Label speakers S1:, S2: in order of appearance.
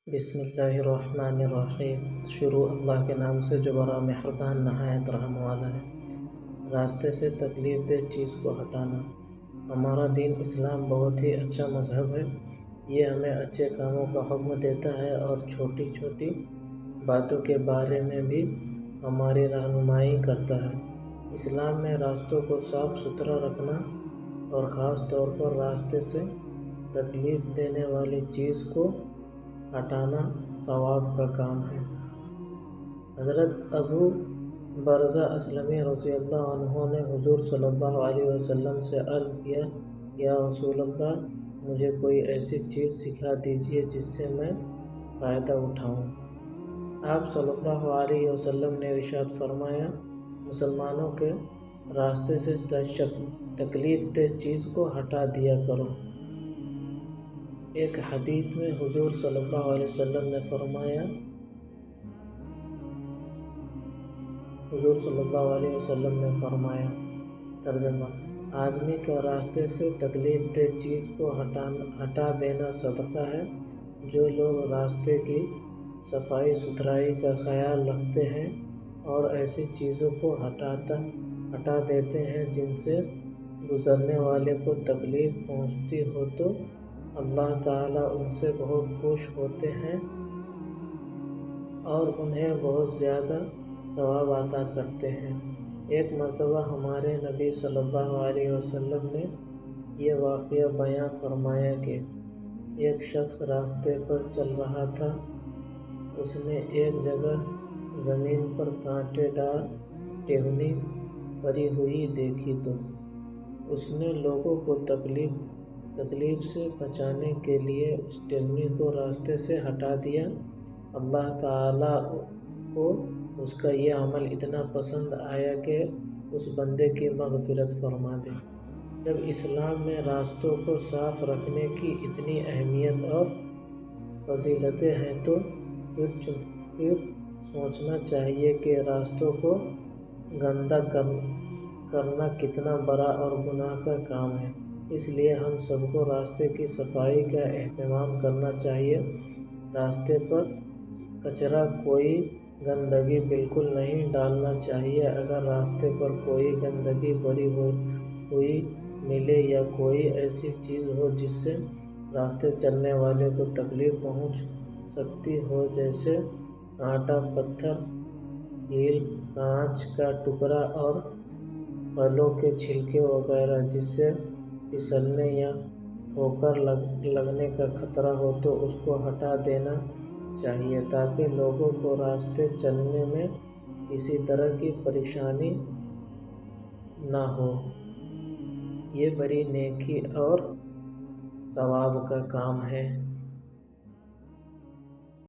S1: بسم اللہ الرحمن الرحیم۔ شروع اللہ کے نام سے جو بڑا مہربان نہایت رحم والا ہے۔ راستے سے تکلیف دہ چیز کو ہٹانا۔ ہمارا دین اسلام بہت ہی اچھا مذہب ہے۔ یہ ہمیں اچھے کاموں کا حکم دیتا ہے اور چھوٹی چھوٹی باتوں کے بارے میں بھی ہماری رہنمائی کرتا ہے۔ اسلام میں راستوں کو صاف ستھرا رکھنا اور خاص طور پر راستے سے تکلیف دینے والی چیز کو ہٹانا ثواب کا کام ہے۔ حضرت ابو برزہ اسلمی رضی اللہ عنہ نے حضور صلی اللہ علیہ وسلم سے عرض کیا، یا رسول اللہ، مجھے کوئی ایسی چیز سکھا دیجیے جس سے میں فائدہ اٹھاؤں۔ آپ صلی اللہ علیہ وسلم نے ارشاد فرمایا، مسلمانوں کے راستے سے تکلیف دہ چیز کو ہٹا دیا کرو۔ ایک حدیث میں حضور صلی اللہ علیہ وسلم نے فرمایا، ترجمہ: آدمی کا راستے سے تکلیف دہ چیز کو ہٹا دینا صدقہ ہے۔ جو لوگ راستے کی صفائی ستھرائی کا خیال رکھتے ہیں اور ایسی چیزوں کو ہٹا دیتے ہیں جن سے گزرنے والے کو تکلیف پہنچتی ہو تو اللہ تعالیٰ ان سے بہت خوش ہوتے ہیں اور انہیں بہت زیادہ ثواب عطا کرتے ہیں۔ ایک مرتبہ ہمارے نبی صلی اللہ علیہ وسلم نے یہ واقعہ بیان فرمایا کہ ایک شخص راستے پر چل رہا تھا۔ اس نے ایک جگہ زمین پر کانٹے دار ٹہنی پڑی ہوئی دیکھی تو اس نے لوگوں کو تکلیف سے بچانے کے لیے اس ٹہنی کو راستے سے ہٹا دیا۔ اللہ تعالیٰ کو اس کا یہ عمل اتنا پسند آیا کہ اس بندے کی مغفرت فرما دی۔ جب اسلام میں راستوں کو صاف رکھنے کی اتنی اہمیت اور فضیلتیں ہیں تو پھر سوچنا چاہیے کہ راستوں کو گندہ کرنا کتنا بڑا اور گناہ کا کام ہے۔ اس لیے ہم سب کو راستے کی صفائی کا اہتمام کرنا چاہیے۔ راستے پر کچرا، کوئی گندگی بالکل نہیں ڈالنا چاہیے۔ اگر راستے پر کوئی گندگی پڑی ہوئی ملے یا کوئی ایسی چیز ہو جس سے راستے چلنے والے کو تکلیف پہنچ سکتی ہو، جیسے کانٹا، پتھر، کیل، کانچ کا ٹکڑا اور پھلوں کے چھلکے وغیرہ، جس سے پھسلنے یا ٹھوکر لگنے کا خطرہ ہو تو اس کو ہٹا دینا چاہیے تاکہ لوگوں کو راستے چلنے میں کسی طرح کی پریشانی نہ ہو۔ یہ بڑی نیکی اور ثواب کا کام ہے۔